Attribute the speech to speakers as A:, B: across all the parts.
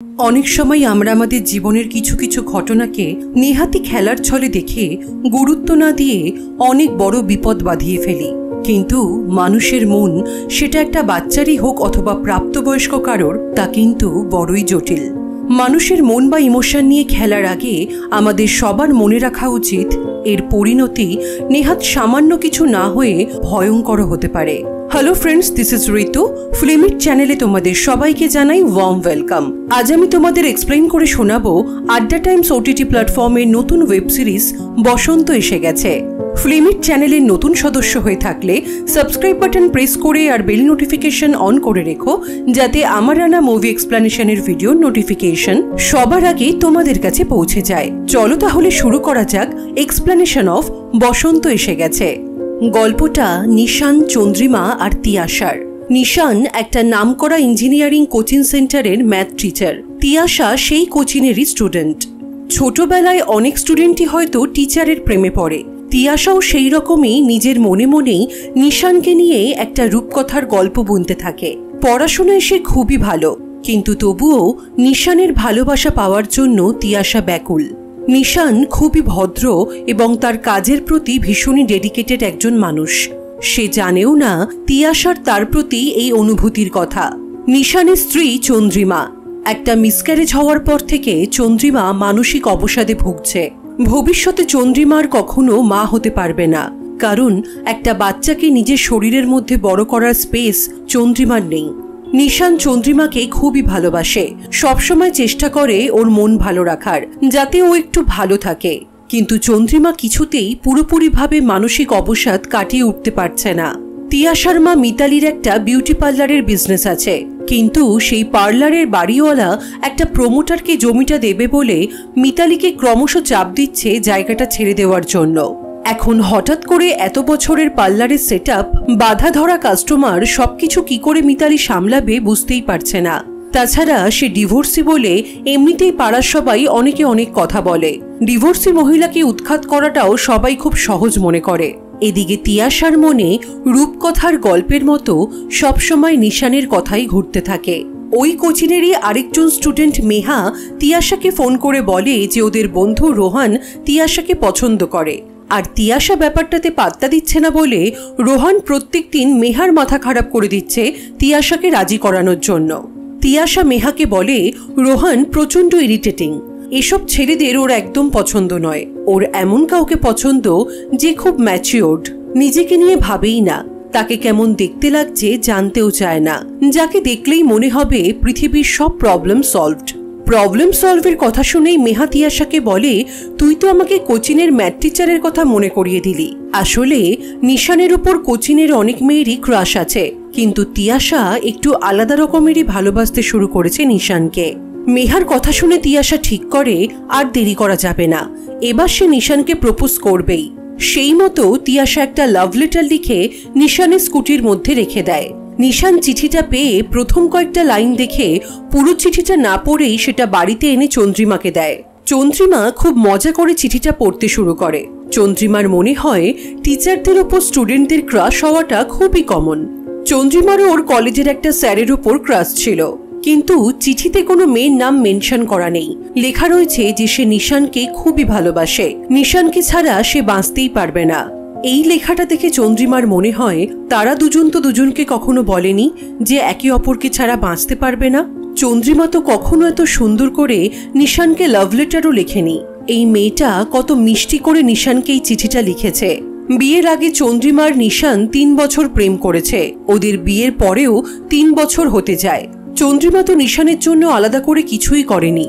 A: অনেক সময় আমরা আমাদের জীবনের কিছু কিছু ঘটনাকে নেহাতি খেলার ছলে দেখে গুরুত্ব না দিয়ে অনেক বড় বিপদ বাঁধিয়ে ফেলি। কিন্তু মানুষের মন, সেটা একটা বাচ্চারই হোক অথবা প্রাপ্তবয়স্ক কারোর, তা কিন্তু বড়ই জটিল। মানুষের মন বা ইমোশন নিয়ে খেলার আগে আমাদের সবার মনে রাখা উচিত, এর পরিণতি নেহাত সামান্য কিছু না হয়ে ভয়ঙ্কর হতে পারে। হ্যালো ফ্রেন্ডস, দিস ইজ ঋতু। ফিল্মিট চ্যানেলে তোমাদের সবাইকে জানাই ওয়ার্ম ওয়েলকাম। আজ আমি তোমাদের এক্সপ্লেইন করে শোনাবো আড্ডা টাইমস ওটিটি প্ল্যাটফর্মের নতুন ওয়েব সিরিজ বসন্ত এসে গেছে। ফিল্মিট চ্যানেলের নতুন সদস্য হয়ে থাকলে সাবস্ক্রাইব বাটন প্রেস করে আর বেল নোটিফিকেশন অন করে রেখো, যাতে আমার আনা মুভি এক্সপ্লেনেশনের ভিডিও নোটিফিকেশন সবার আগে তোমাদের কাছে পৌঁছে যায়। চলো তাহলে শুরু করা যাক এক্সপ্লেনেশন অফ বসন্ত এসে গেছে। গল্পটা নিশান, চন্দ্রিমা আর তিয়াশার। নিশান একটা নামকরা ইঞ্জিনিয়ারিং কোচিং সেন্টারের ম্যাথ টিচার। তিয়াশা সেই কোচিংয়েরই স্টুডেন্ট। ছোটবেলায় অনেক স্টুডেন্টই হয়তো টিচারের প্রেমে পড়ে। তিয়াশাও সেই রকমই নিজের মনে মনেই নিশানকে নিয়ে একটা রূপকথার গল্প বুনতে থাকে। পড়াশোনায় সে খুবই ভালো, কিন্তু তবুও নিশানের ভালোবাসা পাওয়ার জন্য তিয়াশা ব্যাকুল। নিশান খুবই ভদ্র এবং তার কাজের প্রতি ভীষণই ডেডিকেটেড একজন মানুষ। সে জানেও না তিয়াশার তার প্রতি এই অনুভূতির কথা। নিশানের স্ত্রী চন্দ্রিমা। একটা মিসক্যারেজ হওয়ার পর থেকে চন্দ্রিমা মানসিক অবসাদে ভুগছে। ভবিষ্যতে চন্দ্রিমার কখনো মা হতে পারবে না, কারণ একটা বাচ্চাকে নিজের শরীরের মধ্যে বড় করার স্পেস চন্দ্রিমার নেই। নিশান চন্দ্রিমাকে খুবই ভালোবাসে, সবসময় চেষ্টা করে ওর মন ভালো রাখার, যাতে ও একটু ভালো থাকে। কিন্তু চন্দ্রিমা কিছুতেই পুরোপুরিভাবে মানসিক অবসাদ কাটিয়ে উঠতে পারছে না। তিয়াশার মা মিতালির একটা বিউটি পার্লারের বিজনেস আছে, কিন্তু সেই পার্লারের বাড়িওয়ালা একটা প্রমোটারকে জমিটা দেবে বলে মিতালিকে ক্রমশ চাপ দিচ্ছে জায়গাটা ছেড়ে দেওয়ার জন্য। এখন হঠাৎ করে এত বছরের পার্লারের সেটআপ, বাধা ধরা কাস্টমার, সবকিছু কি করে মিতালি সামলাবে বুঝতেই পারছে না। তাছাড়া সে ডিভোর্সি বলে এমনিতেই পাড়ার সবাই অনেকে অনেক কথা বলে। ডিভোর্সি মহিলাকে উৎখাত করাটাও সবাই খুব সহজ মনে করে। এদিকে তিয়াশার মনে রূপকথার গল্পের মতো সবসময় নিশানের কথাই ঘুরতে থাকে। ওই কোচিনেরই আরেকজন স্টুডেন্ট মেহা তিয়াশাকে ফোন করে বলে যে ওদের বন্ধু রোহান তিয়াশাকে পছন্দ করে, আর তিয়াশা ব্যাপারটাতে পাত্তা দিচ্ছে না বলে রোহান প্রত্যেক দিন মেহার মাথা খারাপ করে দিচ্ছে তিয়াশাকে রাজি করানোর জন্য। তিয়াশা মেহাকে বলে রোহান প্রচন্ড ইরিটেটিং, এসব ছেলেদের ওর একদম পছন্দ নয়। ওর এমন কাউকে পছন্দ যে খুব ম্যাচিওর্ড, নিজেকে নিয়ে ভাবেই না, তাকে কেমন দেখতে লাগছে জানতেও চায় না, যাকে দেখলেই মনে হবে পৃথিবীর সব প্রবলেম সলভড। প্রবলেম সলভের কথা শুনেই মেহা তিয়াশাকে বলে, তুই তো আমাকে কোচিনের ম্যাথ টিচারের কথা মনে করিয়ে দিলি। আসলে নিশানের উপর কোচিনের অনেক মেয়েরই ক্রাশ আছে, কিন্তু তিয়াশা একটু আলাদা রকমেরই ভালোবাসতে শুরু করেছে নিশানকে। মেহার কথা শুনে তিয়াশা ঠিক করে আর দেরি করা যাবে না, এবার সে নিশানকে প্রপোজ করবেই। সেই মতো তিয়াশা একটা লাভ লেটার লিখে নিশানের স্কুটির মধ্যে রেখে দেয়। নিশান চিঠিটা পেয়ে প্রথম কয়েকটা লাইন দেখে পুরো চিঠিটা না পড়েই সেটা বাড়িতে এনে চন্দ্রিমাকে দেয়। চন্দ্রিমা খুব মজা করে চিঠিটা পড়তে শুরু করে। চন্দ্রিমার মনে হয় টিচারদের ওপর স্টুডেন্টদের ক্রাশ হওয়াটা খুবই কমন। চন্দ্রিমারও ওর কলেজের একটা স্যারের ওপর ক্রাশ ছিল, কিন্তু চিঠিতে কোনো মেয়ের নাম মেনশন করা নেই। লেখা রয়েছে যে সে নিশানকে খুবই ভালোবাসে, নিশানকে ছাড়া সে বাঁচতেই পারবে না। এই লেখাটা দেখে চন্দ্রিমার মনে হয় তারা দুজন তো দুজনকে কখনো বলেনি যে একে অপরকে ছাড়া বাঁচতে পারবে না। চন্দ্রিমা তো কখনো এত সুন্দর করে নিশানকে লাভ লেটারও লেখেনি। এই মেয়েটা কত মিষ্টি করে নিশানকে এই চিঠিটা লিখেছে। বিয়ের আগে চন্দ্রিমার নিশান 3 বছর প্রেম করেছে, ওদের বিয়ের পরেও 3 বছর হতে যায়। চন্দ্রিমা তো নিশানের জন্য আলাদা করে কিছুই করেনি।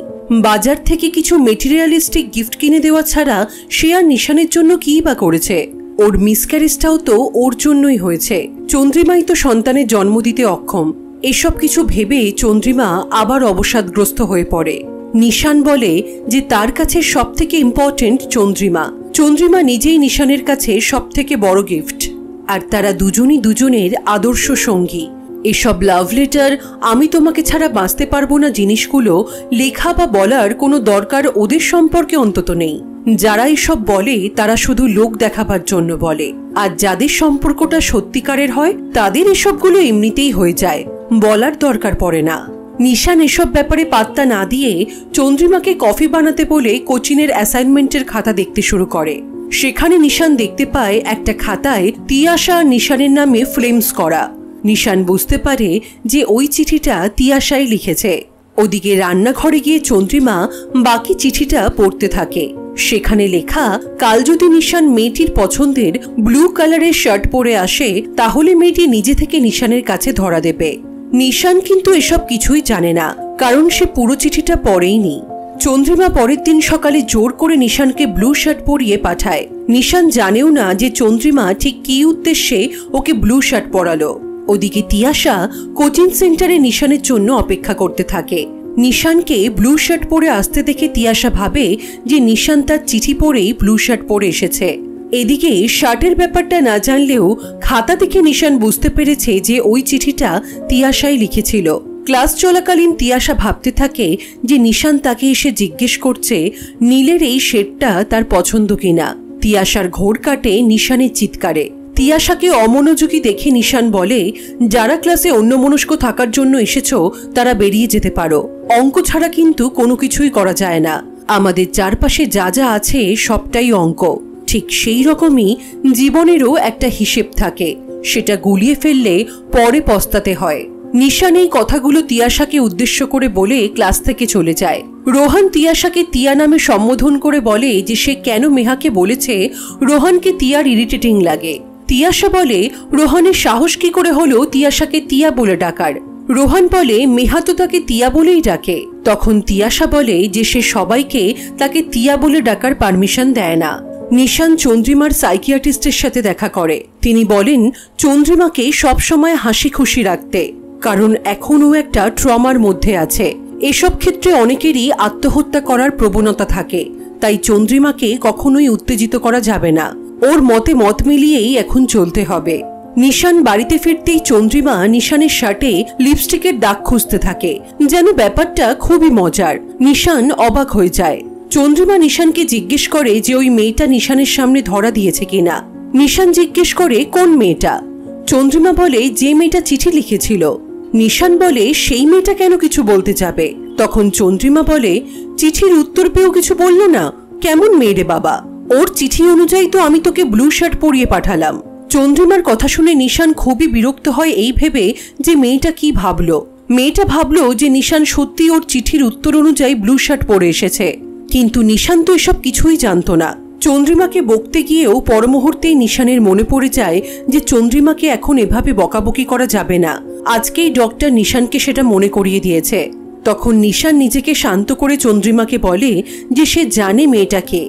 A: বাজার থেকে কিছু মেটেরিয়ালিস্টিক গিফট কিনে দেওয়া ছাড়া সে আর নিশানের জন্য কিই বা করেছে। ওর মিসক্যারেজটাও তো ওর জন্যই হয়েছে, চন্দ্রিমাই তো সন্তানের জন্ম দিতে অক্ষম। এসব কিছু ভেবে চন্দ্রিমা আবার অবসাদগ্রস্ত হয়ে পড়ে। নিশান বলে যে তার কাছে সব থেকে ইম্পর্টেন্ট চন্দ্রিমা। চন্দ্রিমা নিজেই নিশানের কাছে সব থেকে বড় গিফট, আর তারা দুজনই দুজনের আদর্শ সঙ্গী। এসব লাভ লেটার, আমি তোমাকে ছাড়া বাঁচতে পারবো না জিনিসগুলো লেখা বা বলার কোনো দরকার ওদের সম্পর্কে অন্তত নেই। যারা এসব বলে তারা শুধু লোক দেখাবার জন্য বলে, আর যাদের সম্পর্কটা সত্যিকারের হয় তাদের এসবগুলো এমনিতেই হয়ে যায়, বলার দরকার পড়ে না। নিশান এসব ব্যাপারে পাত্তা না দিয়ে চন্দ্রিমাকে কফি বানাতে বলে কোচিনের অ্যাসাইনমেন্টের খাতা দেখতে শুরু করে। সেখানে নিশান দেখতে পায় একটা খাতায় তিয়াশা নিশানের নামে ফ্লেমস করা। নিশান বুঝতে পারে যে ওই চিঠিটা তিয়াশাই লিখেছে। ওদিকে রান্নাঘরে গিয়ে চন্দ্রিমা বাকি চিঠিটা পড়তে থাকে। সেখানে লেখা, কাল যদি নিশান মেয়েটির পছন্দের ব্লু কালারের শার্ট পরে আসে তাহলে মেয়েটি নিজে থেকে নিশানের কাছে ধরা দেবে। নিশান কিন্তু এসব কিছুই জানে না, কারণ সে পুরো চিঠিটা পড়েইনি। চন্দ্রিমা পরের দিন সকালে জোর করে নিশানকে ব্লু শার্ট পরিয়ে পাঠায়। নিশান জানেও না যে চন্দ্রিমা ঠিক কী উদ্দেশ্যে ওকে ব্লু শার্ট পরালো। ওদিকে তিয়াশা কোচিং সেন্টারে নিশানের জন্য অপেক্ষা করতে থাকে। নিশানকে ব্লু শার্ট পরে আসতে দেখে তিয়াশা ভাবে যে নিশান তার চিঠি পরেই ব্লু শার্ট পরে এসেছে। এদিকে শার্টের ব্যাপারটা না জানলেও খাতা দেখে নিশান বুঝতে পেরেছে যে ওই চিঠিটা তিয়াশাই লিখেছিল। ক্লাস চলাকালীন তিয়াশা ভাবতে থাকে যে নিশান তাকে এসে জিজ্ঞেস করছে নীলের এই শেডটা তার পছন্দ কিনা। তিয়াশার ঘোর কাটে নিশানের চিৎকারে। তিয়াশাকে অমনোযোগী দেখে নিশান বলে, যারা ক্লাসে অন্যমনস্ক থাকার জন্য এসেছ তারা বেরিয়ে যেতে পারো। অঙ্ক ছাড়া কিন্তু কোনো কিছুই করা যায় না। আমাদের চারপাশে যা যা আছে সবটাই অঙ্ক। ঠিক সেই রকমই জীবনেরও একটা হিসেব থাকে, সেটা গুলিয়ে ফেললে পরে পস্তাতে হয়। নিশান এই কথাগুলো তিয়াশাকে উদ্দেশ্য করে বলে ক্লাস থেকে চলে যায়। রোহান তিয়াশাকে তিয়া নামে সম্বোধন করে বলে যে সে কেন মেহাকে বলেছে রোহানকে তিয়ার ইরিটেটিং লাগে। তিয়াশা বলে রোহানের সাহস কি করে হলো তিয়াশাকে তিয়া বলে ডাকার। রোহান বলে মেহা তো তাকে তিয়া বলেই ডাকে। তখন তিয়াশা বলে যে সে সবাইকে তাকে তিয়া বলে ডাকার পারমিশন দেয় না। নিশান চন্দ্রিমার সাইকিয়াট্রিস্টের সাথে দেখা করে। তিনি বলেন চন্দ্রিমাকে সবসময় হাসি খুশি রাখতে, কারণ এখনও একটা ট্রমার মধ্যে আছে। এসব ক্ষেত্রে অনেকেরই আত্মহত্যা করার প্রবণতা থাকে, তাই চন্দ্রিমাকে কখনোই উত্তেজিত করা যাবে না। ওর মতে মত মিলিয়েই এখন চলতে হবে। নিশান বাড়িতে ফিরতেই চন্দ্রিমা নিশানের শার্টে লিপস্টিকের দাগ খুঁজতে থাকে, যেন ব্যাপারটা খুবই মজার। নিশান অবাক হয়ে যায়। চন্দ্রিমা নিশানকে জিজ্ঞেস করে যে ওই মেয়েটা নিশানের সামনে ধরা দিয়েছে কিনা। নিশান জিজ্ঞেস করে কোন মেয়েটা। চন্দ্রিমা বলে যে মেয়েটা চিঠি লিখেছিল। নিশান বলে সেই মেয়েটা কেন কিছু বলতে যাবে। তখন চন্দ্রিমা বলে চিঠির উত্তর পেয়েও কিছু বলল না, কেমন মেয়ে রে বাবা, ওর চিঠি অনুযায়ী তো আমি তোকে ব্লু শার্ট পরিয়ে পাঠালাম। চন্দ্রিমার কথা শুনে নিশান খুবই বিরক্ত হয় এই ভেবে যে মেয়েটা কি ভাবলো। মেয়েটা ভাবলো যে নিশান সত্যি ওর চিঠির উত্তর অনুযায়ী ব্লু শার্ট পরে এসেছে, কিন্তু নিশান তো এসব কিছুই জানতো না। চন্দ্রিমাকে বকতে গিয়েও পরমুহূর্তেই নিশানের মনে পড়ে যায় যে চন্দ্রিমাকে এখন এভাবে বকাবকি করা যাবে না। আজকেই ডক্টর নিশানকে সেটা মনে করিয়ে দিয়েছে। তখন নিশান নিজেকে শান্ত করে চন্দ্রিমাকে বলে যে সে জানে মেয়েটাকে।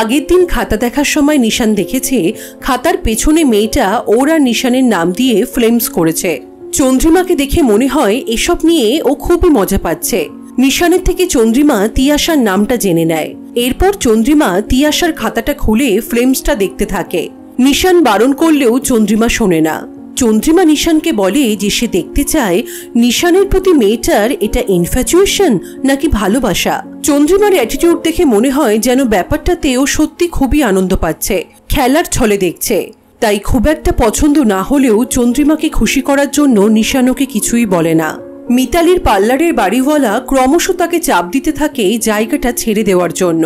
A: আগের দিন খাতা দেখার সময় নিশান দেখেছে খাতার পেছনে মেয়েটা ওর আর নিশানের নাম দিয়ে ফ্লেমস করেছে। চন্দ্রিমাকে দেখে মনে হয় এসব নিয়ে ও খুবই মজা পাচ্ছে। নিশানের থেকে চন্দ্রিমা তিয়াশার নামটা জেনে নেয়। এরপর চন্দ্রিমা তিয়াশার খাতাটা খুলে ফ্লেমসটা দেখতে থাকে। নিশান বারণ করলেও চন্দ্রিমা শোনে না। চন্দ্রিমা নিশানকে বলে যে সে দেখতে চায় নিশানের প্রতি মেয়েটার এটা ইনফ্যাচুয়েশন নাকি ভালোবাসা। চন্দ্রিমার অ্যাটিটিউড দেখে মনে হয় যেন ব্যাপারটাতে ও সত্যি খুবই আনন্দ পাচ্ছে, খেলার ছলে দেখছে। তাই খুব একটা পছন্দ না হলেও চন্দ্রিমাকে খুশি করার জন্য নিশান ওকে কিছুই বলে না। মিতালির পার্লারের বাড়িওয়ালা ক্রমশ তাকে চাপ দিতে থাকে জায়গাটা ছেড়ে দেওয়ার জন্য।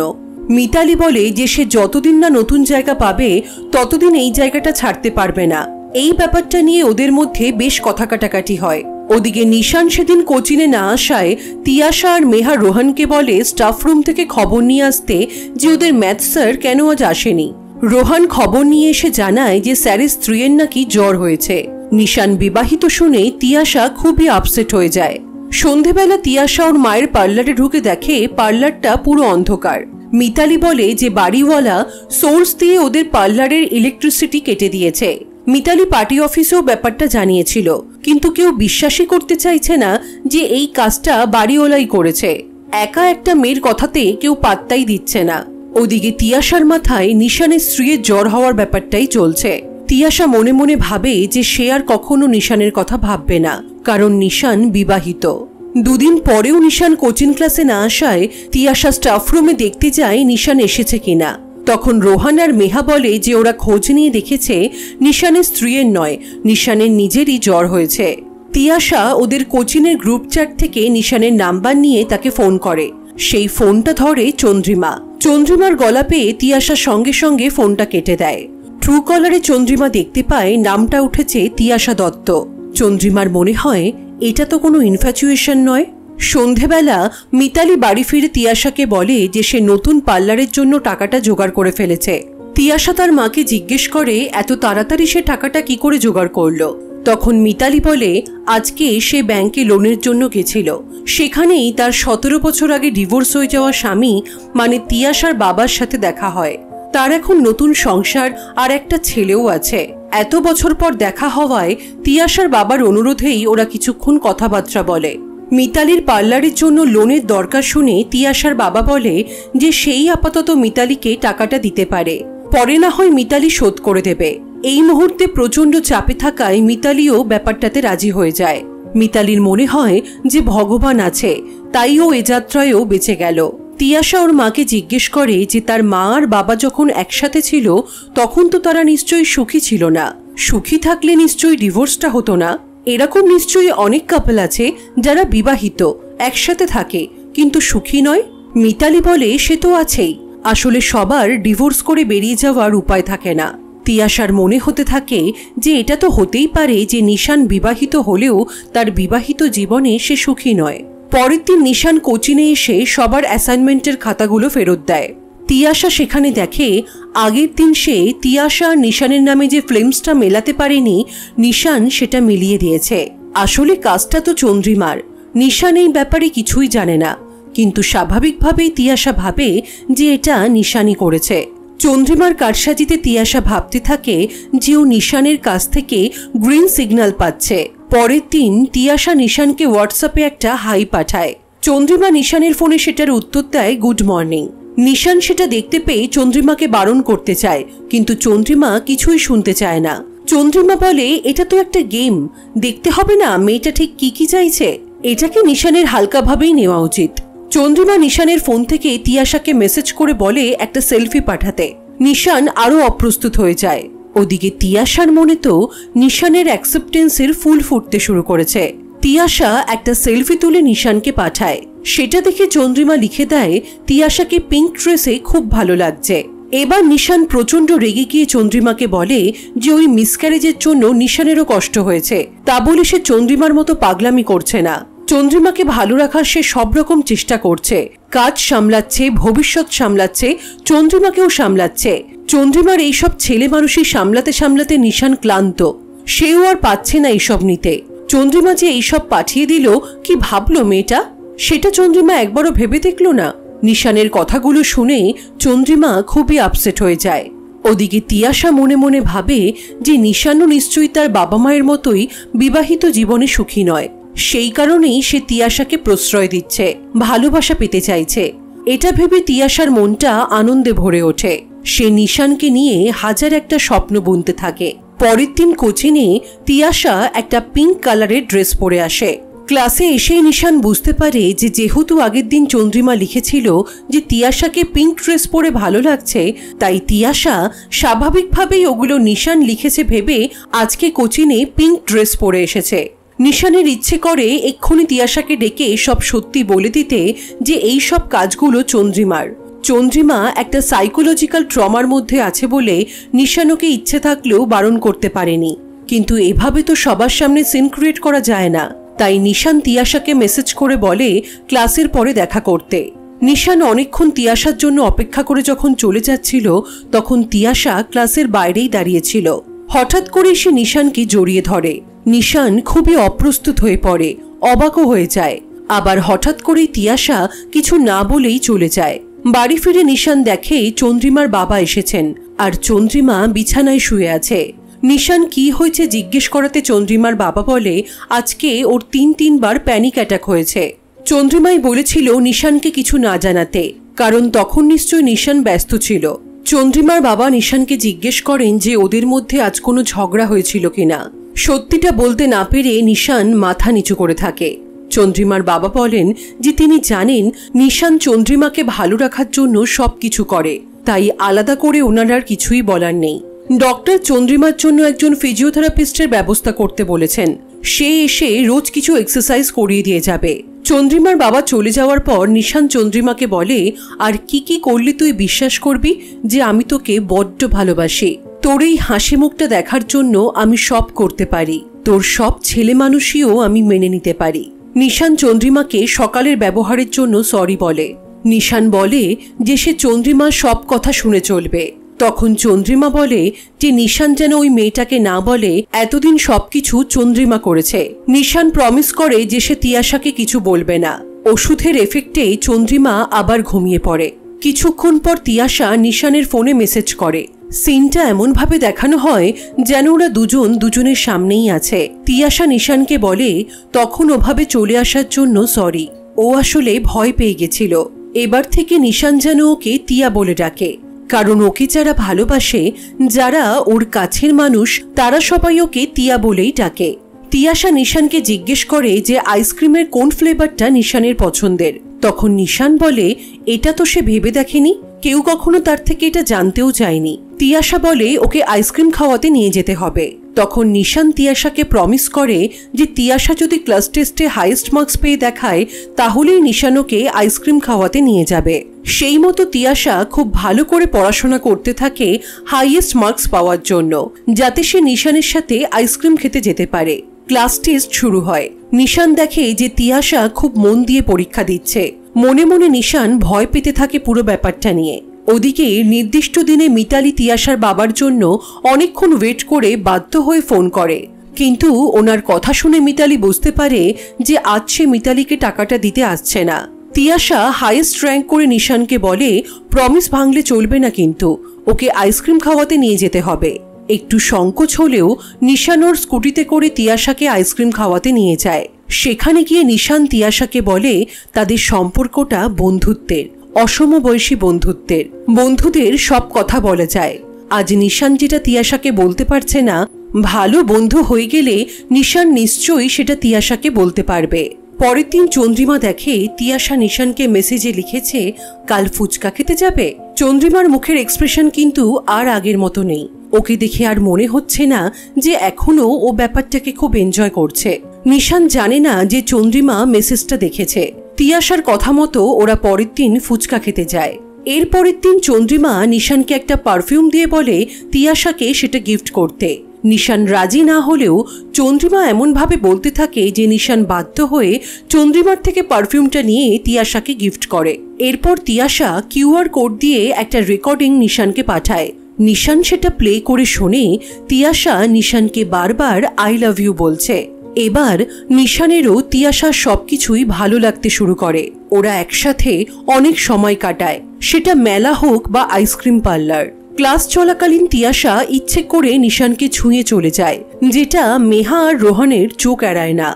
A: মিতালি বলে যে সে যতদিন না নতুন জায়গা পাবে ততদিন এই জায়গাটা ছাড়তে পারবে না। এই ব্যাপারটা নিয়ে ওদের মধ্যে বেশ কথা কাটাকাটি হয়। ওদিকে নিশান সেদিন কোচিনে না আসায় তিয়াশা আর মেহা রোহানকে বলে স্টাফ রুম থেকে খবর নিয়ে আসতে যে ওদের ম্যাথ স্যার কেন আজ আসেনি। রোহান খবর নিয়ে এসে জানায় যে স্যারের স্ত্রীর নাকি জ্বর হয়েছে। নিশান বিবাহিত শুনে তিয়াশা খুবই আপসেট হয়ে যায়। সন্ধেবেলা তিয়াশা ওর মায়ের পার্লারে ঢুকে দেখে পার্লারটা পুরো অন্ধকার। মিতালি বলে যে বাড়িওয়ালা সোর্স দিয়ে ওদের পার্লারের ইলেকট্রিসিটি কেটে দিয়েছে। মিতালি পার্টি অফিসেও ব্যাপারটা জানিয়েছিল, কিন্তু কেউ বিশ্বাসই করতে চাইছে না যে এই কাজটা বাড়িওয়ালাই করেছে। একা একটা মেয়ের কথাতে কেউ পাত্তাই দিচ্ছে না। ওদিকে তিয়াশার মাথায় নিশানের স্ত্রীর জ্বর হওয়ার ব্যাপারটাই চলছে। তিয়াশা মনে মনে ভাবে যে সে আর কখনো নিশানের কথা ভাববে না, কারণ নিশান বিবাহিত। দুদিন পরেও নিশান কোচিং ক্লাসে না আসায় তিয়াশা স্টাফ রুমে দেখতে যায় নিশান এসেছে কিনা। তখন রোহান আর মেহা বলে যে ওরা খোঁজ নিয়ে দেখেছে নিশানের স্ত্রীর নয়, নিশানের নিজেরই জ্বর হয়েছে। তিয়াশা ওদের কোচিনের গ্রুপ চ্যাট থেকে নিশানের নাম্বার নিয়ে তাকে ফোন করে। সেই ফোনটা ধরে চন্দ্রিমা। চন্দ্রিমার গলা পেয়ে তিয়াশা সঙ্গে সঙ্গে ফোনটা কেটে দেয়। ট্রু কলারে চন্দ্রিমা দেখতে পায় নামটা উঠেছে তিয়াশা দত্ত। চন্দ্রিমার মনে হয় এটা তো কোনো ইনফ্যাচুয়েশন নয়। সন্ধেবেলা মিতালি বাড়ি ফিরে তিয়াশাকে বলে যে সে নতুন পার্লারের জন্য টাকাটা জোগাড় করে ফেলেছে। তিয়াশা তার মাকে জিজ্ঞেস করে এত তাড়াতাড়ি সে টাকাটা কি করে জোগাড় করলো। তখন মিতালি বলে আজকে সে ব্যাংকে লোনের জন্য গেছিল। সেখানেই তার 17 বছর আগে ডিভোর্স হয়ে যাওয়া স্বামী মানে তিয়াশার বাবার সাথে দেখা হয়। তার এখন নতুন সংসার আর একটা ছেলেও আছে। এত বছর পর দেখা হওয়ায় তিয়াশার বাবার অনুরোধেই ওরা কিছুক্ষণ কথাবার্তা বলে। মিতালির পার্লারের জন্য লোনের দরকার শুনে তিয়াশার বাবা বলে যে সেই আপাতত মিতালিকে টাকাটা দিতে পারে, পরে না হয় মিতালি শোধ করে দেবে। এই মুহূর্তে প্রচন্ড চাপে থাকায় মিতালিও ব্যাপারটাতে রাজি হয়ে যায়। মিতালির মনে হয় যে ভগবান আছে, তাই ও এ যাত্রায়ও বেঁচে গেল। তিয়াশা ওর মাকে জিজ্ঞেস করে যে তার মা আর বাবা যখন একসাথে ছিল তখন তো তারা নিশ্চয়ই সুখী ছিল না। সুখী থাকলে নিশ্চয়ই ডিভোর্সটা হতো না। এরকম নিশ্চয়ই অনেক কাপল আছে যারা বিবাহিত, একসাথে থাকে কিন্তু সুখী নয়। মিতালি বলে সে তো আছেই, আসলে সবার ডিভোর্স করে বেরিয়ে যাওয়ার উপায় থাকে না। তিয়াশার মনে হতে থাকে যে এটা তো হতেই পারে যে নিশান বিবাহিত হলেও তার বিবাহিত জীবনে সে সুখী নয়। পরের দিন নিশান কোচিনে এসে সবার অ্যাসাইনমেন্টের খাতাগুলো ফেরত দেয়। তিয়াশা সেখানে দেখে আগের দিন সে তিয়াশা নিশানের নামে যে ফিল্মসটা মেলাতে পারেনি, নিশান সেটা মিলিয়ে দিয়েছে। আসলে কাজটা তো চন্দ্রিমার। নিশান এই ব্যাপারে কিছুই জানে না, কিন্তু স্বাভাবিকভাবেই তিয়াশা ভাবে যে এটা নিশানই করেছে। চন্দ্রিমার কারসাজিতে তিয়াশা ভাবতে থাকে যে ও নিশানের কাছ থেকে গ্রিন সিগন্যাল পাচ্ছে। পরের দিন তিয়াশা নিশানকে হোয়াটসঅ্যাপে একটা হাই পাঠায়। চন্দ্রিমা নিশানের ফোনে সেটার উত্তর দেয় গুড মর্নিং। নিশান সেটা দেখতে পেয়ে চন্দ্রিমাকে বারণ করতে চায়, কিন্তু চন্দ্রিমা কিছুই শুনতে চায় না। চন্দ্রিমা বলে এটা তো একটা গেম, দেখতে হবে না মেয়েটা ঠিক কি কি চাইছে। এটাকে নিশানের হালকাভাবেই নেওয়া উচিত। চন্দ্রিমা নিশানের ফোন থেকে তিয়াশাকে মেসেজ করে বলে একটা সেলফি পাঠাতে। নিশান আরো অপ্রস্তুত হয়ে যায়। ওদিকে তিয়াশার মনে তো নিশানের অ্যাকসেপ্টেন্সের ফুল ফুটতে শুরু করেছে। তিয়াশা একটা সেলফি তুলে নিশানকে পাঠায়। সেটা দেখে চন্দ্রিমা লিখে দেয় তিয়াশাকে পিঙ্ক ড্রেসে খুব ভালো লাগছে। এবার নিশান প্রচন্ড রেগে গিয়ে চন্দ্রিমাকে বলে যে ওই মিসক্যারেজের জন্য নিশানেরও কষ্ট হয়েছে, তা বলে সে চন্দ্রিমার মতো পাগলামি করছে না। চন্দ্রিমাকে ভালো রাখার সে সব রকম চেষ্টা করছে, কাজ সামলাচ্ছে, ভবিষ্যৎ সামলাচ্ছে, চন্দ্রিমাকেও সামলাচ্ছে। চন্দ্রিমার এইসব ছেলে মানুষই সামলাতে সামলাতে নিশান ক্লান্ত। সেও আর পাচ্ছে না এইসব নিতে। চন্দ্রিমা যে এইসব পাঠিয়ে দিল কি ভাবলো মেয়েটা, সেটা চন্দ্রিমা একবারও ভেবে দেখল না। নিশানের কথাগুলো শুনে চন্দ্রিমা খুবই আপসেট হয়ে যায়। ওদিকে তিয়াশা মনে মনে ভাবে যে নিশানও নিশ্চয়ই তার বাবা মায়ের মতোই বিবাহিত জীবনে সুখী নয়। সেই কারণেই সে তিয়াশাকে প্রশ্রয় দিচ্ছে, ভালোবাসা পেতে চাইছে। এটা ভেবে তিয়াশার মনটা আনন্দে ভরে ওঠে। সে নিশানকে নিয়ে হাজার একটা স্বপ্ন বুনতে থাকে। পরের দিন কোচিনে তিয়াশা একটা পিঙ্ক কালারের ড্রেস পরে আসে। ক্লাসে এসেই নিশান বুঝতে পারে যে যেহেতু আগের দিন চন্দ্রিমা লিখেছিল যে তিয়াশাকে পিঙ্ক ড্রেস পরে ভালো লাগছে, তাই তিয়াশা স্বাভাবিকভাবেই ওগুলো নিশান লিখেছে ভেবে আজকে কোচিনে পিঙ্ক ড্রেস পরে এসেছে। নিশানের ইচ্ছে করে এক্ষুনি তিয়াশাকে ডেকে সব সত্যি বলে দিতে যে এই সব কাজগুলো চন্দ্রিমার। চন্দ্রিমা একটা সাইকোলজিক্যাল ট্রমার মধ্যে আছে বলে নিশানকে ইচ্ছে থাকলেও বারণ করতে পারেনি। কিন্তু এভাবে তো সবার সামনে সিন ক্রিয়েট করা যায় না। তাই নিশান তিয়াশাকে মেসেজ করে বলে ক্লাসের পরে দেখা করতে। নিশান অনেকক্ষণ তিয়াশার জন্য অপেক্ষা করে যখন চলে যাচ্ছিল তখন তিয়াশা ক্লাসের বাইরেই দাঁড়িয়েছিল। হঠাৎ করে সে নিশানকে জড়িয়ে ধরে। নিশান খুবই অপ্রস্তুত হয়ে পড়ে, অবাকও হয়ে যায়। আবার হঠাৎ করেই তিয়াশা কিছু না বলেই চলে যায়। বাড়ি ফিরে নিশান দেখে চন্দ্রিমার বাবা এসেছেন আর চন্দ্রিমা বিছানায় শুয়ে আছে। নিশান কি হয়েছে জিজ্ঞেস করাতে চন্দ্রিমার বাবা বলে আজকে ওর 3-3বার প্যানিক অ্যাটাক হয়েছে। চন্দ্রিমাই বলেছিল নিশানকে কিছু না জানাতে, কারণ তখন নিশ্চয় নিশান ব্যস্ত ছিল। চন্দ্রিমার বাবা নিশানকে জিজ্ঞেস করেন যে ওদের মধ্যে আজ কোনো ঝগড়া হয়েছিল কিনা। সত্যিটা বলতে না পেরে নিশান মাথা নিচু করে থাকে। চন্দ্রিমার বাবা বলেন যে তিনি জানেন নিশান চন্দ্রিমাকে ভালো রাখার জন্য সবকিছু করে, তাই আলাদা করে ওনার আর কিছুই বলার নেই। ডক্টর চন্দ্রিমার জন্য একজন ফিজিওথেরাপিস্টের ব্যবস্থা করতে বলেছেন। সে এসে রোজ কিছু এক্সারসাইজ করিয়ে দিয়ে যাবে। চন্দ্রিমার বাবা চলে যাওয়ার পর নিশান চন্দ্রিমাকে বলে, আর কি কি করলে তুই বিশ্বাস করবি যে আমি তোকে বড্ড ভালোবাসি। তোর এই হাসি মুখটা দেখার জন্য আমি সব করতে পারি, তোর সব ছেলে মানুষইও আমি মেনে নিতে পারি। নিশান চন্দ্রিমাকে সকালের ব্যবহারের জন্য সরি বলে। নিশান বলে যে সে চন্দ্রিমার সব কথা শুনে চলবে। তখন চন্দ্রিমা বলে যে নিশান যেন ওই মেয়েটাকে না বলে এতদিন সবকিছু চন্দ্রিমা করেছে। নিশান প্রমিস করে যে সে তিয়াশাকে কিছু বলবে না। ওষুধের এফেক্টে চন্দ্রিমা আবার ঘুমিয়ে পড়ে। কিছুক্ষণ পর তিয়াশা নিশানের ফোনে মেসেজ করে। সিনটা এমনভাবে দেখানো হয় যেন ওরা দুজন দুজনের সামনেই আছে। তিয়াশা নিশানকে বলে তখন ওভাবে চলে আসার জন্য সরি, ও আসলে ভয় পেয়ে গেছিল। এবার থেকে নিশান যেন ওকে তিয়া বলে ডাকে, কারণ ওকে যারা ভালোবাসে, যারা ওর কাছের মানুষ, তারা সবাই ওকে তিয়া বলেই ডাকে। তিয়াশা নিশানকে জিজ্ঞেস করে যে আইসক্রিমের কোন ফ্লেভারটা নিশানের পছন্দের। তখন নিশান বলে এটা তো সে ভেবে দেখেনি, কেউ কখনো তার থেকে এটা জানতেও চায়নি। তিয়াশা বলে ওকে আইসক্রিম খাওয়াতে নিয়ে যেতে হবে। তখন নিশান তিয়াশাকে প্রমিস করে যে তিয়াশা যদি ক্লাস টেস্টে হাইয়েস্ট মার্কস পেয়ে দেখায় তাহলেই নিশান ওকে আইসক্রিম খাওয়াতে নিয়ে যাবে। সেই মতো তিয়াশা খুব ভালো করে পড়াশোনা করতে থাকে হাইয়েস্ট মার্কস পাওয়ার জন্য, যাতে সে নিশানের সাথে আইসক্রিম খেতে যেতে পারে। ক্লাস টেস্ট শুরু হয়। নিশান দেখে যে তিয়াশা খুব মন দিয়ে পরীক্ষা দিচ্ছে। মনে মনে নিশান ভয় পেতে থাকে পুরো ব্যাপারটা নিয়ে। ওদিকে নির্দিষ্ট দিনে মিতালি তিয়াশার বাবার জন্য অনেকক্ষণ ওয়েট করে বাধ্য হয়ে ফোন করে, কিন্তু ওনার কথা শুনে মিতালি বুঝতে পারে যে আজ সে মিতালিকে টাকাটা দিতে আসছে না। তিয়াশা হাইয়েস্ট র্যাঙ্ক করে নিশানকে বলে প্রমিস ভাঙলে চলবে না, কিন্তু ওকে আইসক্রিম খাওয়াতে নিয়ে যেতে হবে। একটু সংকোচ হলেও নিশান ওর স্কুটিতে করে তিয়াশাকে আইসক্রিম খাওয়াতে নিয়ে যায়। সেখানে গিয়ে নিশান তিয়াশাকে বলে তাদের সম্পর্কটা বন্ধুত্বের, অসমবয়সী বন্ধুত্বের। বন্ধুদের সব কথা বলা যায়। আজ নিশান যেটা তিয়াশাকে বলতে পারছে না, ভালো বন্ধু হয়ে গেলে নিশান নিশ্চয়ই সেটা তিয়াশাকে বলতে পারবে। পরের দিন চন্দ্রিমা দেখে তিয়াশা নিশানকে মেসেজে লিখেছে কাল ফুচকা খেতে যাবে। চন্দ্রিমার মুখের এক্সপ্রেশন কিন্তু আর আগের মতো নেই। ওকে দেখে আর মনে হচ্ছে না যে এখনো ও ব্যাপারটাকে খুব এনজয় করছে। নিশান জানে না যে চন্দ্রিমা মেসেজটা দেখেছে। তিয়াশার কথা মতো ওরা পরের দিন ফুচকা খেতে যায়। এর পরের দিন চন্দ্রিমা নিশানকে একটা পারফিউম দিয়ে বলে তিয়াশাকে সেটা গিফট করতে। নিশান রাজি না হলেও চন্দ্রিমা এমনভাবে বলতে থাকে যে নিশান বাধ্য হয়ে চন্দ্রিমার থেকে পারফিউমটা নিয়ে তিয়াশাকে গিফট করে। এরপর তিয়াশা কিউআর কোড দিয়ে একটা রেকর্ডিং নিশানকে পাঠায়। নিশান সেটা প্লে করে শোনে তিয়াশা নিশানকে বারবার আই লাভ ইউ বলছে। এবার নিশানেরও তিয়াশার সবকিছুই ভালো লাগতে শুরু করে। ওরা একসাথে অনেক সময় কাটায়, সেটা মেলা হোক বা আইসক্রিম পার্লার। ক্লাস চলাকালীন তিয়াশা ইচ্ছে করে নিশানকে ছুঁয়ে চলে যায়, যেটা মেহা আর রোহনের চোখ এড়ায় না।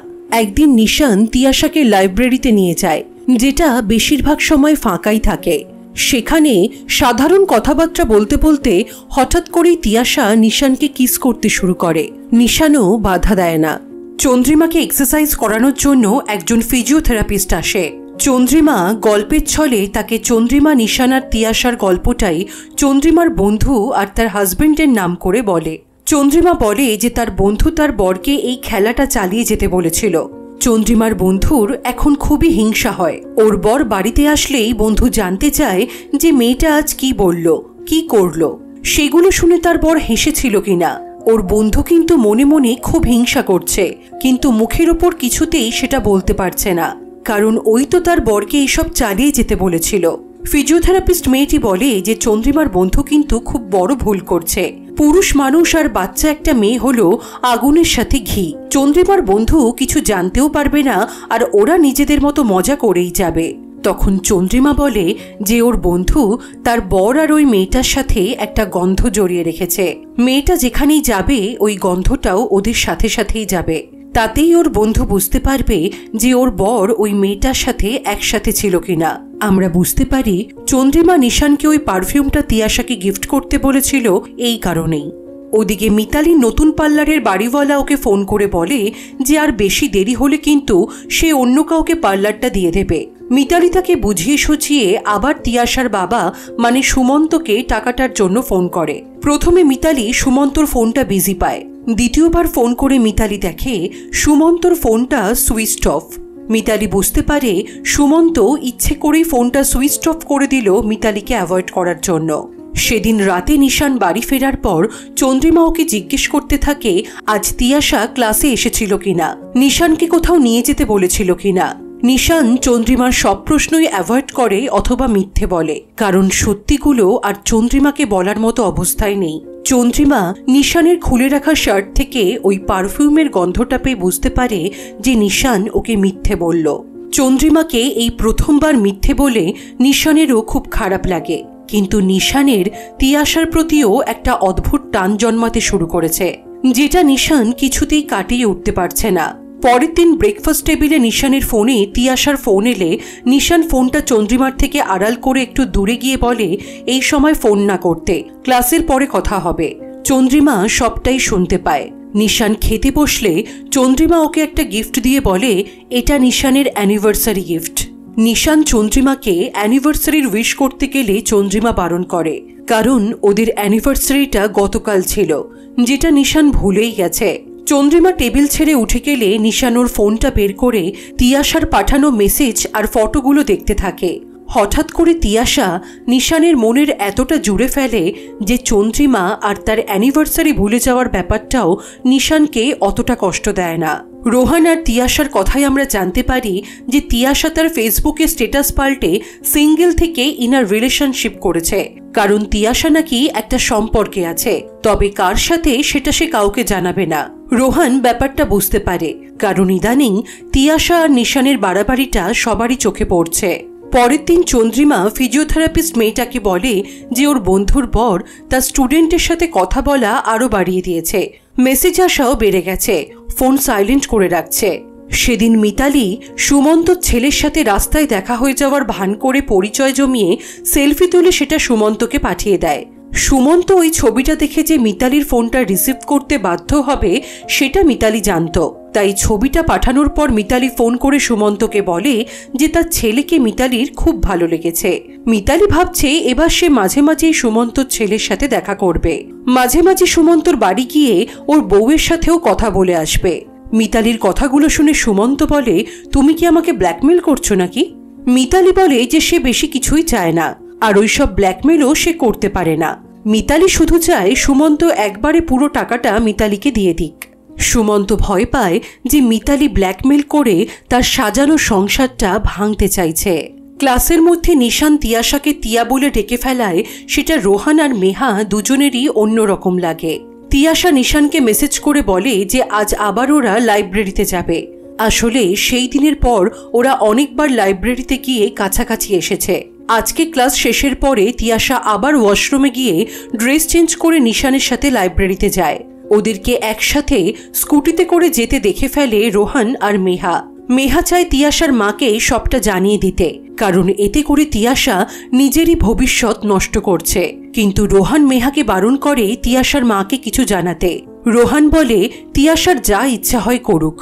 A: একদিন নিশান তিয়াশাকে লাইব্রেরিতে নিয়ে যায়, যেটা বেশিরভাগ সময় ফাঁকাই থাকে। সেখানে সাধারণ কথাবার্তা বলতে বলতে হঠাৎ করেই তিয়াশা নিশানকে কিস করতে শুরু করে। নিশানও বাধা দেয় না। চন্দ্রিমাকে এক্সারসাইজ করানোর জন্য একজন ফিজিওথেরাপিস্ট আসে। চন্দ্রিমা গল্পের ছলে তাকে চন্দ্রিমা নিশান আর তিয়াশার গল্পটাই চন্দ্রিমার বন্ধু আর তার হাজবেন্ডের নাম করে বলে। চন্দ্রিমা বলে যে তার বন্ধু তার বরকে এই খেলাটা চালিয়ে যেতে বলেছিল। চন্দ্রিমার বন্ধুর এখন খুবই হিংসা হয়। ওর বর বাড়িতে আসলেই বন্ধু জানতে চায় যে মেয়েটা আজ কি বলল, কি করলো। সেগুলো শুনে তার বর হেসেছিল কিনা। ওর বন্ধু কিন্তু মনে মনে খুব হিংসা করছে, কিন্তু মুখের ওপর কিছুতেই সেটা বলতে পারছে না, কারণ ওই তো তার বরকে এইসব চালিয়ে যেতে বলেছিল। ফিজিওথেরাপিস্ট মেয়েটি বলে যে চন্দ্রিমার বন্ধু কিন্তু খুব বড় ভুল করছে। পুরুষ মানুষ আর বাচ্চা একটা মেয়ে হলো আগুনের সাথে ঘি। চন্দ্রিমার বন্ধু কিছু জানতেও পারবে না, আর ওরা নিজেদের মতো মজা করেই যাবে। তখন চন্দ্রিমা বলে যে ওর বন্ধু তার বর আর ওই মেয়েটার সাথে একটা গন্ধ জড়িয়ে রেখেছে। মেয়েটা যেখানেই যাবে ওই গন্ধটাও ওদের সাথে সাথেই যাবে। তাতেই ওর বন্ধু বুঝতে পারবে যে ওর বর ওই মেয়েটার সাথে একসাথে ছিল কিনা। আমরা বুঝতে পারি চন্দ্রিমা নিশানকে ওই পারফিউমটা তিয়াশাকে গিফট করতে বলেছিল এই কারণেই। ওদিকে মিতালি নতুন পার্লারের বাড়িওয়ালা ওকে ফোন করে বলে যে আর বেশি দেরি হলে কিন্তু সে অন্য কাউকে পার্লারটা দিয়ে দেবে। মিতালি তাকে বুঝিয়ে সুঝিয়ে আবার তিয়াশার বাবা মানে সুমন্তকে টাকাটার জন্য ফোন করে। প্রথমে মিতালি সুমন্তর ফোনটা বিজি পায়। দ্বিতীয়বার ফোন করে মিতালি দেখে সুমন্তর ফোনটা সুইচ অফ। মিতালি বুঝতে পারে সুমন্ত ইচ্ছে করেই ফোনটা সুইচ অফ করে দিল মিতালিকে অ্যাভয়েড করার জন্য। সেদিন রাতে নিশান বাড়ি ফেরার পর চন্দ্রিমা ওকে জিজ্ঞেস করতে থাকে আজ তিয়াশা ক্লাসে এসেছিল কিনা, নিশানকে কোথাও নিয়ে যেতে বলেছিল কিনা। নিশান চন্দ্রিমার সব প্রশ্নই অ্যাভয়েড করে অথবা মিথ্যে বলে, কারণ সত্যিগুলো আর চন্দ্রিমাকে বলার মতো অবস্থায় নেই। চন্দ্রিমা নিশানের খুলে রাখা শার্ট থেকে ওই পারফিউমের গন্ধটা পেয়ে বুঝতে পারে যে নিশান ওকে মিথ্যে বলল। চন্দ্রিমাকে এই প্রথমবার মিথ্যে বলে নিশানেরও খুব খারাপ লাগে, কিন্তু নিশানের তিয়াশার প্রতিও একটা অদ্ভুত টান জন্মাতে শুরু করেছে, যেটা নিশান কিছুতেই কাটিয়ে উঠতে পারছে না। পরের দিন ব্রেকফাস্ট টেবিলে নিশানের ফোনে তিয়াশার ফোন এলে নিশান ফোনটা চন্দ্রিমার থেকে আড়াল করে একটু দূরে গিয়ে বলে এই সময় ফোন না করতে, ক্লাসের পরে কথা হবে। চন্দ্রিমা সবটাই শুনতে পায়। নিশান খেতে বসলে চন্দ্রিমা ওকে একটা গিফট দিয়ে বলে এটা নিশানের অ্যানিভার্সারি গিফট। নিশান চন্দ্রিমাকে অ্যানিভার্সারির উইশ করতে গেলে চন্দ্রিমা বারণ করে, কারণ ওদের অ্যানিভার্সারিটা গতকাল ছিল, যেটা নিশান ভুলেই গেছে। চন্দ্রিমা টেবিল ছেড়ে উঠে গেলে নিশান ওর ফোনটা বের করে তিয়াশার পাঠানো মেসেজ আর ফটোগুলো দেখতে থাকে। হঠাৎ করে তিয়াশা নিশানের মনের এতটা জুড়ে ফেলে যে চন্দ্রিমা আর তার অ্যানিভার্সারি ভুলে যাওয়ার ব্যাপারটাও নিশানকে অতটা কষ্ট দেয় না। রোহান আর তিয়াশার কথাই আমরা জানতে পারি যে তিয়াশা তার ফেসবুকে স্ট্যাটাস পাল্টে সিঙ্গেল থেকে ইনার রিলেশনশিপ করেছে, কারণ তিয়াশা নাকি একটা সম্পর্কে আছে, তবে কার সাথে সেটা সে কাউকে জানাবে না। রোহান ব্যাপারটা বুঝতে পারে, কারণ ইদানিং তিয়াশা আর নিশানের বাড়াবাড়িটা সবারই চোখে পড়ছে। পরের দিন চন্দ্রিমা ফিজিওথেরাপিস্ট মেয়েটাকে বলে যে ওর বন্ধুর বর তার স্টুডেন্টের সাথে কথা বলা আরও বাড়িয়ে দিয়েছে, মেসেজ আসাও বেড়ে গেছে, ফোন সাইলেন্ট করে রাখছে। সেদিন মিতালি সুমন্ত ছেলের সাথে রাস্তায় দেখা হয়ে যাওয়ার ভান করে পরিচয় জমিয়ে সেলফি তুলে সেটা সুমন্তকে পাঠিয়ে দেয়। সুমন্ত ওই ছবিটা দেখে যে মিতালির ফোনটা রিসিভ করতে বাধ্য হবে সেটা মিতালি জানত, তাই ছবিটা পাঠানোর পর মিতালি ফোন করে সুমন্তকে বলে যে তার ছেলেকে মিতালির খুব ভালো লেগেছে। মিতালি ভাবছে এবার সে মাঝে মাঝেই সুমন্তর ছেলের সাথে দেখা করবে, মাঝে মাঝে সুমন্তর বাড়ি গিয়ে ওর বউয়ের সাথেও কথা বলে আসবে। মিতালির কথাগুলো শুনে সুমন্ত বলে তুমি কি আমাকে ব্ল্যাকমেল করছো নাকি? মিতালি বলে যে সে বেশি কিছুই চায় না, আর ওইসব ব্ল্যাকমেলও সে করতে পারে না। মিতালি শুধু চায় সুমন্ত একবারে পুরো টাকাটা মিতালিকে দিয়ে দিক। সুমন্ত ভয় পায় যে মিতালি ব্ল্যাকমেল করে তার সাজানো সংসারটা ভাঙতে চাইছে। ক্লাসের মধ্যে নিশান তিয়াশাকে তিয়া বলে ডেকে ফেলায় সেটা রোহান আর মেহা দুজনেরই অন্যরকম লাগে। তিয়াশা নিশানকে মেসেজ করে বলে যে আজ আবার ওরা লাইব্রেরিতে যাবে। আসলে সেই দিনের পর ওরা অনেকবার লাইব্রেরিতে গিয়ে কাছাকাছি এসেছে। আজকে ক্লাস শেষের পরে তিয়াশা আবার ওয়াশরুমে গিয়ে ড্রেস চেঞ্জ করে নিশানের সাথে লাইব্রেরিতে যায়। ওদেরকে একসাথে স্কুটিতে করে যেতে দেখে ফেলে রোহান আর মেহা। মেহা চায় তিয়াশার মাকে সবটা জানিয়ে দিতে, কারণ এতে করে তিয়াশা নিজেরই ভবিষ্যৎ নষ্ট করছে। কিন্তু রোহান মেহাকে বারণ করে তিয়াশার মাকে কিছু জানাতে। রোহান বলে তিয়াশার যা ইচ্ছা হয় করুক।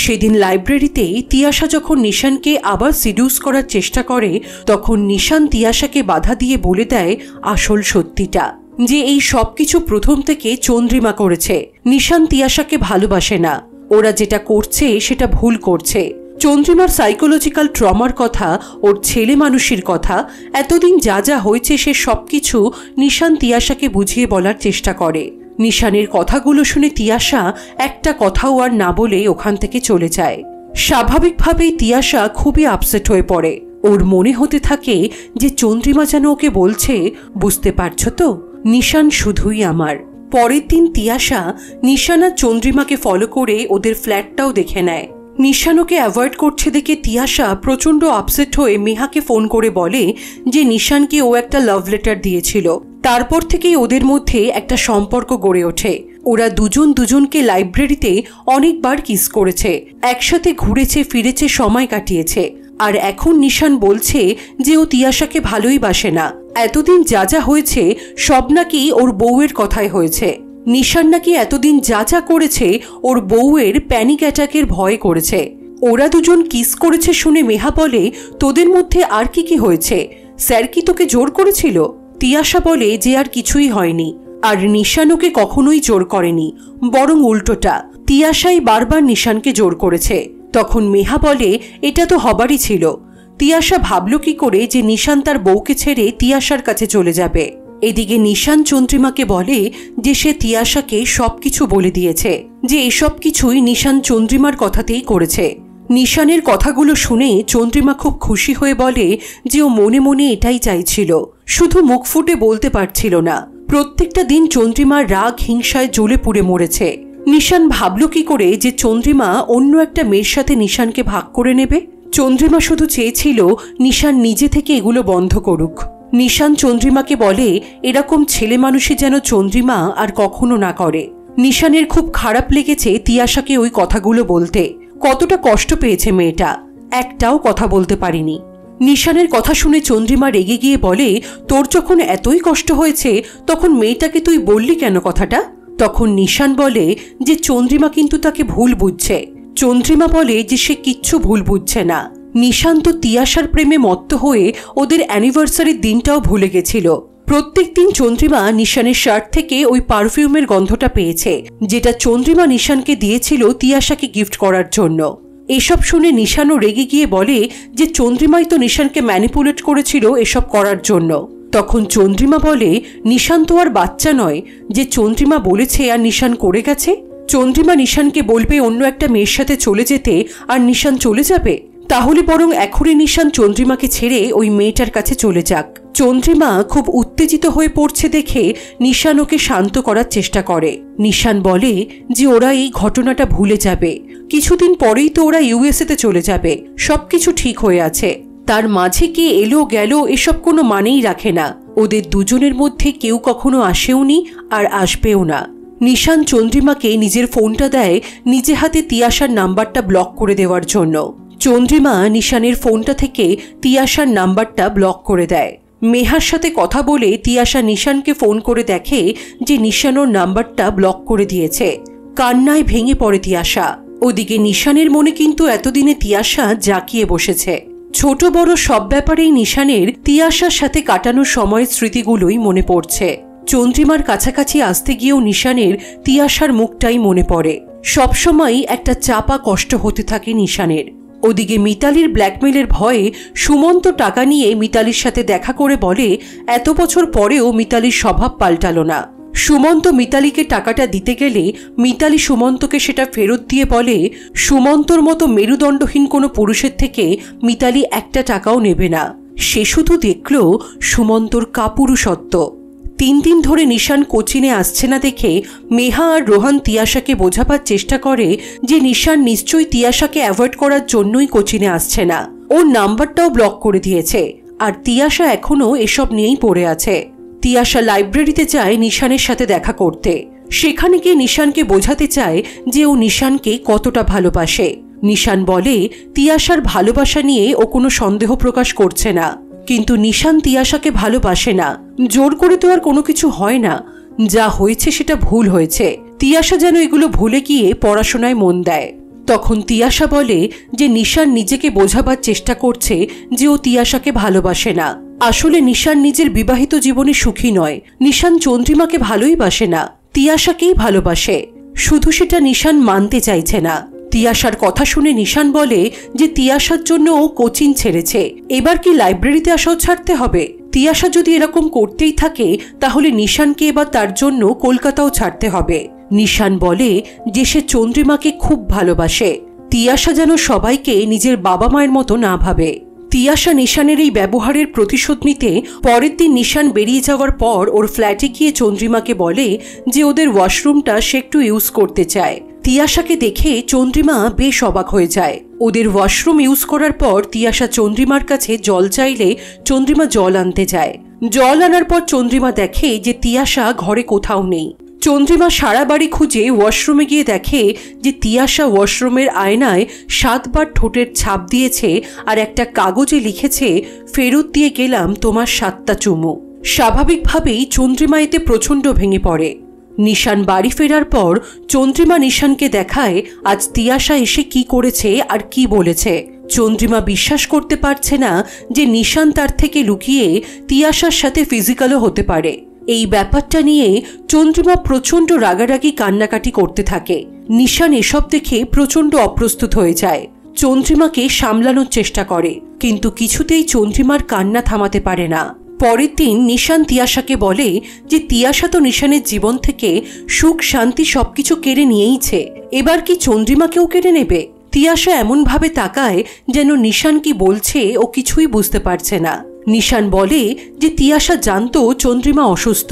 A: সেদিন লাইব্রেরিতে তিয়াশা যখন নিশানকে আবার সিডিউস করার চেষ্টা করে, তখন নিশান তিয়াশাকে বাধা দিয়ে বলে দেয় আসল সত্যিটা, যে এই সবকিছু প্রথম থেকে চন্দ্রিমা করেছে। নিশান তিয়াশাকে ভালোবাসে না, ওরা যেটা করছে সেটা ভুল করছে। চন্দ্রিমার সাইকোলজিক্যাল ট্রমার কথা, ওর ছেলে মানুষের কথা, এতদিন যা যা হয়েছে সে সবকিছু নিশান তিয়াশাকে বুঝিয়ে বলার চেষ্টা করে। নিশানের কথাগুলো শুনে তিয়াশা একটা কথাও আর না বলে ওখান থেকে চলে যায়। স্বাভাবিকভাবেই তিয়াশা খুবই আপসেট হয়ে পড়ে। ওর মনে হতে থাকে যে চন্দ্রিমা যেন ওকে বলছে বুঝতে পারছো তো, নিশান শুধুই আমার। পরের দিন তিয়াশা নিশান আর চন্দ্রিমাকে ফলো করে ওদের ফ্ল্যাটটাও দেখে নেয়। নিশান ওকে অ্যাভয়েড করছে দেখে তিয়াশা প্রচণ্ড আপসেট হয়ে মেহাকে ফোন করে বলে যে নিশানকে ও একটা লাভ লেটার দিয়েছিল। তারপর থেকেই ওদের মধ্যে একটা সম্পর্ক গড়ে ওঠে। ওরা দুজন দুজনকে লাইব্রেরিতে অনেকবার কিস করেছে, একসাথে ঘুরেছে ফিরেছে, সময় কাটিয়েছে। আর এখন নিশান বলছে যে ও তিয়াশাকে ভালোই বাসে না। এতদিন যা যা হয়েছে সব নাকি ওর বউয়ের কথাই হয়েছে। নিশান নাকি এতদিন যা যা করেছে ওর বউয়ের প্যানিক অ্যাটাকের ভয় করেছে। ওরা দুজন কিস করেছে শুনে মেহা বলে তোদের মধ্যে আর কি কি হয়েছে? স্যার কি তোকে জোর করেছিল? তিয়াশা বলে যে আর কিছুই হয়নি, আর নিশান ওকে কখনোই জোর করেনি, বরং উল্টোটা তিয়াশাই বারবার নিশানকে জোর করেছে। তখন মেহা বলে এটা তো হবারই ছিল। তিয়াশা ভাবল কি করে যে নিশান তার বউকে ছেড়ে তিয়াশার কাছে চলে যাবে। এদিকে নিশান চন্দ্রিমাকে বলে যে সে তিয়াশাকে সবকিছু বলে দিয়েছে, যে এসব কিছুই নিশান চন্দ্রিমার কথাতেই করেছে। নিশানের কথাগুলো শুনে চন্দ্রিমা খুব খুশি হয়ে বলে যে ও মনে মনে এটাই চাইছিল, শুধু মুখ ফুটে বলতে পারছিল না। প্রত্যেকটা দিন চন্দ্রিমার রাগ হিংসায় জ্বলে পুড়ে মরেছে। নিশান ভাবল কি করে যে চন্দ্রিমা অন্য একটা মেয়ের সাথে নিশানকে ভাগ করে নেবে। চন্দ্রিমা শুধু চেয়েছিল নিশান নিজে থেকে এগুলো বন্ধ করুক। নিশান চন্দ্রিমাকে বলে এরকম ছেলে মানুষই যেন চন্দ্রিমা আর কখনো না করে। নিশানের খুব খারাপ লেগেছে তিয়াশাকে ওই কথাগুলো বলতে। কতটা কষ্ট পেয়েছে মেয়েটা, একটাও কথা বলতে পারিনি। নিশানের কথা শুনে চন্দ্রিমা রেগে গিয়ে বলে তোর যখন এতই কষ্ট হয়েছে তখন মেয়েটাকে তুই বললি কেন কথাটা। তখন নিশান বলে যে চন্দ্রিমা কিন্তু তাকে ভুল বুঝছে। চন্দ্রিমা বলে যে সে কিচ্ছু ভুল বুঝছে না। নিশান তো তিয়াশার প্রেমে মত্ত হয়ে ওদের অ্যানিভার্সারির দিনটাও ভুলে গেছিল। প্রত্যেক দিন চন্দ্রিমা নিশানের শার্ট থেকে ওই পারফিউমের গন্ধটা পেয়েছে, যেটা চন্দ্রিমা নিশানকে দিয়েছিল তিয়াশাকে গিফট করার জন্য। এসব শুনে নিশানও রেগে গিয়ে বলে যে চন্দ্রিমাই তো নিশানকে ম্যানিপুলেট করেছিল এসব করার জন্য। তখন চন্দ্রিমা বলে নিশান তো আর বাচ্চা নয় যে চন্দ্রিমা বলেছে আর নিশান করে গেছে। চন্দ্রিমা নিশানকে বলবে অন্য একটা মেয়ের সাথে চলে যেতে আর নিশান চলে যাবে। তাহলে বরং এখনই নিশান চন্দ্রিমাকে ছেড়ে ওই মেয়েটার কাছে চলে যাক। চন্দ্রিমা খুব উত্তেজিত হয়ে পড়ছে দেখে নিশান ওকে শান্ত করার চেষ্টা করে। নিশান বলে যে ওরা এই ঘটনাটা ভুলে যাবে, কিছুদিন পরেই তো ওরা ইউএসএতে চলে যাবে, সবকিছু ঠিক হয়ে আছে। তার মাঝে কে এলো গেল এসব কোনো মানেই রাখে না। ওদের দুজনের মধ্যে কেউ কখনো আসেওনি আর আসবেও না। নিশান চন্দ্রিমাকে নিজের ফোনটা দেয় নিজে হাতে তিয়াশার নাম্বারটা ব্লক করে দেওয়ার জন্য। চন্দ্রিমা নিশানের ফোনটা থেকে তিয়াশার নাম্বারটা ব্লক করে দেয়। মেহার সাথে কথা বলে তিয়াশা নিশানকে ফোন করে দেখে যে নিশান ওর নাম্বারটা ব্লক করে দিয়েছে। কান্নায় ভেঙে পড়ে তিয়াশা। ওদিকে নিশানের মনে কিন্তু এতদিনে তিয়াশা জাকিয়ে বসেছে। ছোট বড় সব ব্যাপারেই নিশানের তিয়াশার সাথে কাটানো সময়ের স্মৃতিগুলোই মনে পড়ছে। চন্দ্রিমার কাছাকাছি আসতে গিয়েও নিশানের তিয়াশার মুখটাই মনে পড়ে। সবসময়ই একটা চাপা কষ্ট হতে থাকে নিশানের। ওদিকে মিতালির ব্ল্যাকমেলের ভয়ে সুমন্ত টাকা নিয়ে মিতালির সাথে দেখা করে বলে এত বছর পরেও মিতালির স্বভাব পাল্টালো না। সুমন্ত মিতালিকে টাকাটা দিতে গেলে মিতালি সুমন্তকে সেটা ফেরত দিয়ে বলে সুমন্তর মতো মেরুদণ্ডহীন কোনো পুরুষের থেকে মিতালি একটা টাকাও নেবে না। সে শুধু দেখল সুমন্তর কাপুরুষত্ব। 3 দিন ধরে নিশান কোচিনে আসছে না দেখে মেহা আর রোহান তিয়াশাকে বোঝাবার চেষ্টা করে যে নিশান নিশ্চয়ই তিয়াশাকে অ্যাভয়েড করার জন্যই কোচিনে আসছে না। ওর নাম্বারটাও ব্লক করে দিয়েছে আর তিয়াশা এখনো এসব নিয়েই পড়ে আছে। তিয়াশা লাইব্রেরিতে যায় নিশানের সাথে দেখা করতে। সেখানে গিয়ে নিশানকে বোঝাতে চায় যে ও নিশানকে কতটা ভালোবাসে। নিশান বলে তিয়াশার ভালোবাসা নিয়ে ও কোনো সন্দেহ প্রকাশ করছে না, কিন্তু নিশান তিয়াশাকে ভালোবাসে না। জোর করে তো আর কোনো কিছু হয় না, যা হয়েছে সেটা ভুল হয়েছে। তিয়াশা যেন এগুলো ভুলে গিয়ে পড়াশোনায় মন দেয়। তখন তিয়াশা বলে যে নিশান নিজেকে বোঝাবার চেষ্টা করছে যে ও তিয়াশাকে ভালোবাসে না। আসলে নিশান নিজের বিবাহিত জীবনে সুখী নয়। নিশান চন্দ্রিমাকে ভালোই বাসে না, তিয়াশাকেই ভালোবাসে, শুধু সেটা নিশান মানতে চাইছে না। তিয়াশার কথা শুনে নিশান বলে যে তিয়াশার জন্য ও কোচিং ছেড়েছে, এবার কি লাইব্রেরিতে আসাও ছাড়তে হবে? তিয়াশা যদি এরকম করতেই থাকে তাহলে নিশানকে এবার তার জন্য কলকাতাও ছাড়তে হবে। নিশান বলে যে সে চন্দ্রিমাকে খুব ভালোবাসে। তিয়াশা যেন সবাইকে নিজের বাবা মায়ের মতো না ভাবে। তিয়াশা নিশানের এই ব্যবহারের প্রতিশোধ নিতে পরের দিন নিশান বেরিয়ে যাওয়ার পর ওর ফ্ল্যাটে গিয়ে চন্দ্রিমাকে বলে যে ওদের ওয়াশরুমটা সে একটু ইউজ করতে চায়। তিয়াশাকে দেখে চন্দ্রিমা বেশ অবাক হয়ে যায়। ওদের ওয়াশরুম ইউজ করার পর তিয়াশা চন্দ্রিমার কাছে জল চাইলে চন্দ্রিমা জল আনতে যায়। জল আনার পর চন্দ্রিমা দেখে যে তিয়াশা ঘরে কোথাও নেই। চন্দ্রিমা সারা বাড়ি খুঁজে ওয়াশরুমে গিয়ে দেখে যে তিয়াশা ওয়াশরুমের আয়নায় 7 বার ঠোঁটের ছাপ দিয়েছে আর একটা কাগজে লিখেছে ফেরত দিয়ে গেলাম তোমার 7টা চুমু। স্বাভাবিকভাবেই চন্দ্রিমা এতে প্রচণ্ড ভেঙে পড়ে। নিশান বাড়ি ফেরার পর চন্দ্রিমা নিশানকে দেখায় আজ তিয়াশা এসে কি করেছে আর কি বলেছে। চন্দ্রিমা বিশ্বাস করতে পারছে না যে নিশান তার থেকে লুকিয়ে তিয়াশার সাথে ফিজিক্যালও হতে পারে। এই ব্যাপারটা নিয়ে চন্দ্রিমা প্রচণ্ড রাগারাগি কান্নাকাটি করতে থাকে। নিশান এসব দেখে প্রচণ্ড অপ্রস্তুত হয়ে যায়। চন্দ্রিমাকে সামলানোর চেষ্টা করে, কিন্তু কিছুতেই চন্দ্রিমার কান্না থামাতে পারে না। পরের দিন নিশান তিয়াশাকে বলে যে তিয়াশা তো নিশানের জীবন থেকে সুখ শান্তি সবকিছু কেড়ে নিয়েইছে, এবার কি চন্দ্রিমাকেও কেড়ে নেবে? তিয়াশা এমনভাবে তাকায় যেন নিশান কি বলছে ও কিছুই বুঝতে পারছে না। নিশান বলে যে তিয়াশা জানতো চন্দ্রিমা অসুস্থ,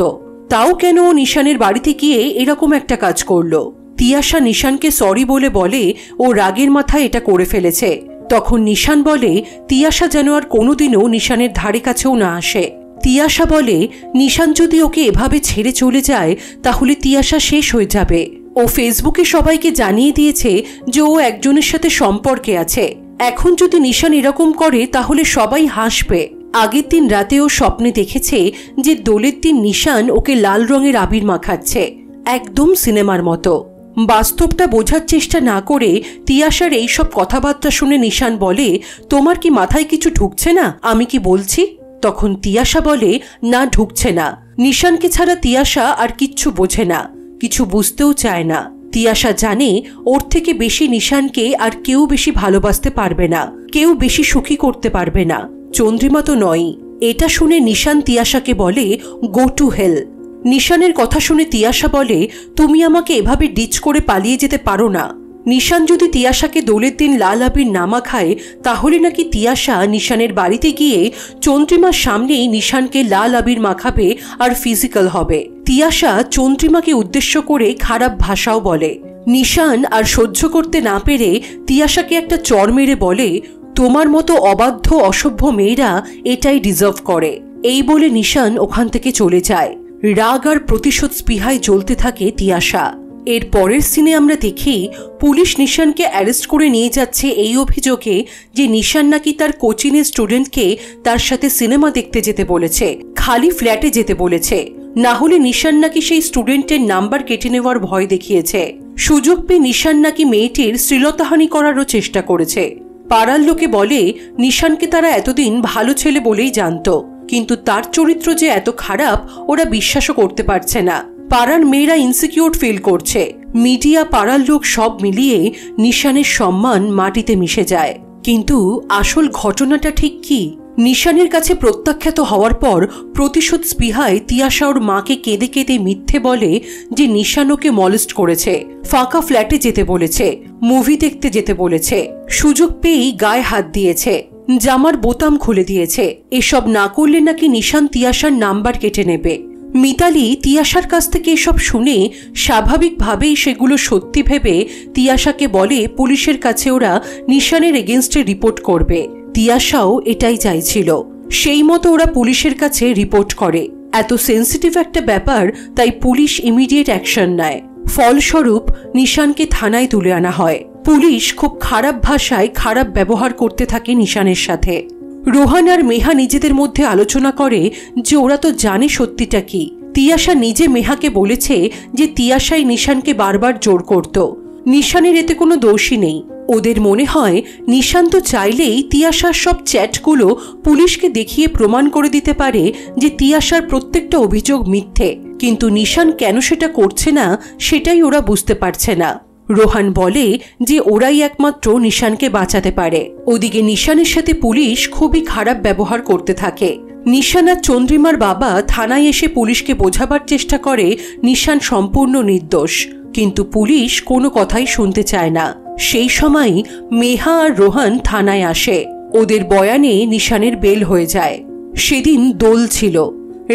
A: তাও কেন নিশানের বাড়িতে গিয়ে এরকম একটা কাজ করলো। তিয়াশা নিশানকে সরি বলে ও রাগের মাথায় এটা করে ফেলেছে। তখন নিশান বলে তিয়াশা যেন আর কোনোদিনও নিশানের ধারে কাছেও না আসে। তিয়াশা বলে নিশান যদি ওকে এভাবে ছেড়ে চলে যায় তাহলে তিয়াশা শেষ হয়ে যাবে। ও ফেসবুকে সবাইকে জানিয়ে দিয়েছে যে ও একজনের সাথে সম্পর্কে আছে। এখন যদি নিশান এরকম করে তাহলে সবাই হাসবে। আগের দিন রাতে ও স্বপ্নে দেখেছে যে দোলের দিন নিশান ওকে লাল রঙের আবির মাখাচ্ছে, একদম সিনেমার মতো। বাস্তবটা বোঝার চেষ্টা না করে তিয়াশার এইসব কথাবার্তা শুনে নিশান বলে, তোমার কি মাথায় কিছু ঢুকছে না আমি কি বলছি? তখন তিয়াশা বলে, না ঢুকছে না। নিশানকে ছাড়া তিয়াশা আর কিচ্ছু বোঝে না, কিছু বুঝতেও চায় না। তিয়াশা জানে ওর থেকে বেশি নিশানকে আর কেউ বেশি ভালোবাসতে পারবে না, কেউ বেশি সুখী করতে পারবে না, চন্দ্রিমা তো নয়। এটা শুনে নিশান তিয়াশাকে বলে, গো টু হেল। নিশানের কথা শুনে তিয়াশা বলে, তুমি আমাকে এভাবে ডিচ করে পালিয়ে যেতে পারো না। নিশান যদি তিয়াশাকে দোলের দিন লাল আবির না মাখায় তাহলে নাকি তিয়াশা নিশানের বাড়িতে গিয়ে চন্দ্রিমার সামনেই নিশানকে লাল আবির মাখাবে আর ফিজিক্যাল হবে। তিয়াশা চন্দ্রিমাকে উদ্দেশ্য করে খারাপ ভাষাও বলে। নিশান আর সহ্য করতে না পেরে তিয়াশাকে একটা চড় মেরে বলে, তোমার মতো অবাধ্য অসভ্য মেয়েরা এটাই ডিজার্ভ করে। এই বলে নিশান ওখান থেকে চলে যায়। রাগ আর প্রতিশোধ স্পৃহায় জ্বলতে থাকে তিয়াশা। এর পরের সিনে আমরা দেখি পুলিশ নিশানকে অ্যারেস্ট করে নিয়ে যাচ্ছে এই অভিযোগে যে নিশান নাকি তার কোচিনের স্টুডেন্টকে তার সাথে সিনেমা দেখতে যেতে বলেছে, খালি ফ্ল্যাটে যেতে বলেছে, না হলে নিশান নাকি সেই স্টুডেন্টের নাম্বার কেটে নেওয়ার ভয় দেখিয়েছে। সুযোগ পেয়ে নিশান নাকি মেয়েটির শ্লীলতাহানি করারও চেষ্টা করেছে। পাড়ার লোকে বলে নিশানকে তারা এতদিন ভালো ছেলে বলেই জানত, কিন্তু তার চরিত্র যে এত খারাপ ওরা বিশ্বাসও করতে পারছে না। পাড়ার মেয়েরা ইনসিকিউর ফিল করছে। মিডিয়া, পাড়ার লোক সব মিলিয়ে নিশানের সম্মান মাটিতে মিশে যায়। কিন্তু আসল ঘটনাটা ঠিক কি? নিশানের কাছে প্রত্যাখ্যাত হওয়ার পর প্রতিশোধ স্পৃহায় তিয়াশা ওর মাকে কেঁদে কেঁদে মিথ্যে বলে যে নিশান ওকে মলেস্ট করেছে, ফাঁকা ফ্ল্যাটে যেতে বলেছে, মুভি দেখতে যেতে বলেছে, সুযোগ পেয়েই গায়ে হাত দিয়েছে, জামার বোতাম খুলে দিয়েছে। এসব না করলে নাকি নিশান তিয়াশার নাম্বার কেটে নেবে। মিতালি তিয়াশার কাছ থেকে এসব শুনে স্বাভাবিকভাবেই সেগুলো সত্যি ভেবে তিয়াশাকে বলে পুলিশের কাছে ওরা নিশানের এগেনস্টে রিপোর্ট করবে। তিয়াশাও এটাই চাইছিল। সেই মতো ওরা পুলিশের কাছে রিপোর্ট করে। এত সেন্সিটিভ একটা ব্যাপার, তাই পুলিশ ইমিডিয়েট অ্যাকশন নেয়। ফলস্বরূপ নিশানকে থানায় তুলে আনা হয়। পুলিশ খুব খারাপ ভাষায় খারাপ ব্যবহার করতে থাকে নিশানের সাথে। রোহান আর মেহা নিজেদের মধ্যে আলোচনা করে যে ওরা তো জানে সত্যিটা কি। তিয়াশা নিজে মেহাকে বলেছে যে তিয়াশাই নিশানকে বারবার জোর করত। নিশানের এতে কোনো দোষই নেই। ওদের মনে হয় নিশান তো চাইলেই তিয়াশার সব চ্যাটগুলো পুলিশকে দেখিয়ে প্রমাণ করে দিতে পারে যে তিয়াশার প্রত্যেকটা অভিযোগ মিথ্যে, কিন্তু নিশান কেন সেটা করছে না সেটাই ওরা বুঝতে পারছে না। রোহান বলে যে ওরাই একমাত্র নিশানকে বাঁচাতে পারে। ওদিকে নিশানের সাথে পুলিশ খুবই খারাপ ব্যবহার করতে থাকে। নিশান আর চন্দ্রিমার বাবা থানায় এসে পুলিশকে বোঝাবার চেষ্টা করে নিশান সম্পূর্ণ নির্দোষ, কিন্তু পুলিশ কোনো কথাই শুনতে চায় না। সেই সময়ই মেহা আর রোহান থানায় আসে। ওদের বয়ানে নিশানের বেল হয়ে যায়। সেদিন দোল ছিল।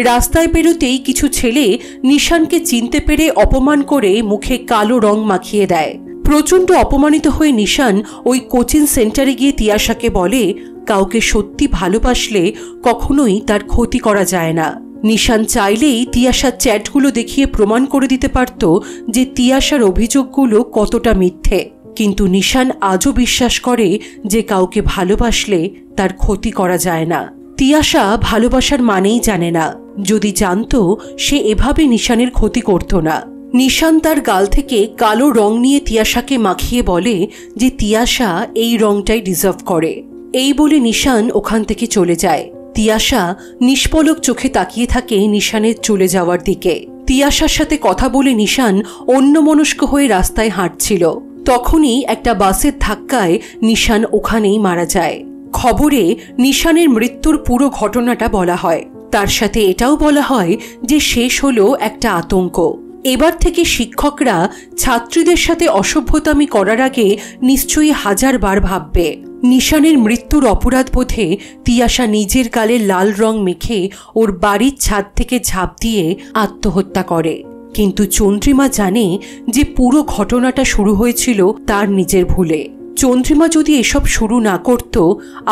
A: রাস্তায় বেরোতেই কিছু ছেলে নিশানকে চিনতে পেরে অপমান করে মুখে কালো রং মাখিয়ে দেয়। প্রচণ্ড অপমানিত হয়ে নিশান ওই কোচিং সেন্টারে গিয়ে তিয়াশাকে বলে, কাউকে সত্যি ভালোবাসলে কখনোই তার ক্ষতি করা যায় না। নিশান চাইলেই তিয়াশার চ্যাটগুলো দেখিয়ে প্রমাণ করে দিতে পারত যে তিয়াশার অভিযোগগুলো কতটা মিথ্যে, কিন্তু নিশান আজও বিশ্বাস করে যে কাউকে ভালোবাসলে তার ক্ষতি করা যায় না। তিয়াশা ভালোবাসার মানেই জানে না। যদি জানতো সে এভাবে নিশানের ক্ষতি করত না। নিশান তার গাল থেকে কালো রং নিয়ে তিয়াশাকে মাখিয়ে বলে যে তিয়াশা এই রংটাই ডিজার্ভ করে। এই বলে নিশান ওখান থেকে চলে যায়। তিয়াশা নিষ্পলক চোখে তাকিয়ে থাকে নিশানের চলে যাওয়ার দিকে। তিয়াশার সাথে কথা বলে নিশান অন্যমনস্ক হয়ে রাস্তায় হাঁটছিল। তখনই একটা বাসের ধাক্কায় নিশান ওখানেই মারা যায়। খবরে নিশানের মৃত্যুর পুরো ঘটনাটা বলা হয়। তার সাথে এটাও বলা হয় যে শেষ হলো একটা আতঙ্ক। এবার থেকে শিক্ষকরা ছাত্রীদের সাথে অসভ্যতামি করার আগে নিশ্চয়ই 1000 বার ভাববে। নিশানের মৃত্যুর অপরাধ বোধে তিয়াশা নিজের গালে লাল রং মেখে ওর বাড়ির ছাদ থেকে ঝাঁপ দিয়ে আত্মহত্যা করে। কিন্তু চন্দ্রিমা জানে যে পুরো ঘটনাটা শুরু হয়েছিল তার নিজের ভুলে। চন্দ্রিমা যদি এসব শুরু না করত,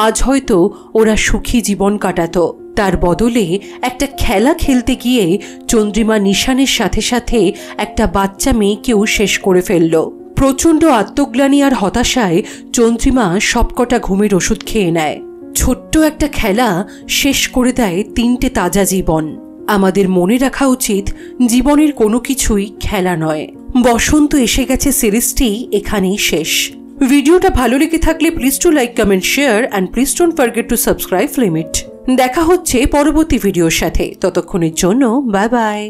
A: আজ হয়তো ওরা সুখী জীবন কাটাতো। তার বদলে একটা খেলা খেলতে গিয়ে চন্দ্রিমা নিশানের সাথে সাথে একটা বাচ্চা মেয়েকেও শেষ করে ফেলল। প্রচণ্ড আত্মগ্লানি আর হতাশায় চন্দ্রিমা সবকটা ঘুমের ওষুধ খেয়ে নেয়। ছোট্ট একটা খেলা শেষ করে দেয় 3টে তাজা জীবন। আমাদের মনে রাখা উচিত, জীবনের কোনো কিছুই খেলা নয়। বসন্ত এসে গেছে সিরিজটি এখানেই শেষ। ভিডিওটা ভালো লেগে থাকলে please to like, comment, share and please don't forget to subscribe limit. দেখা হচ্ছে পরবর্তী ভিডিওর সাথে। ততক্ষণের জন্য বাই বাই।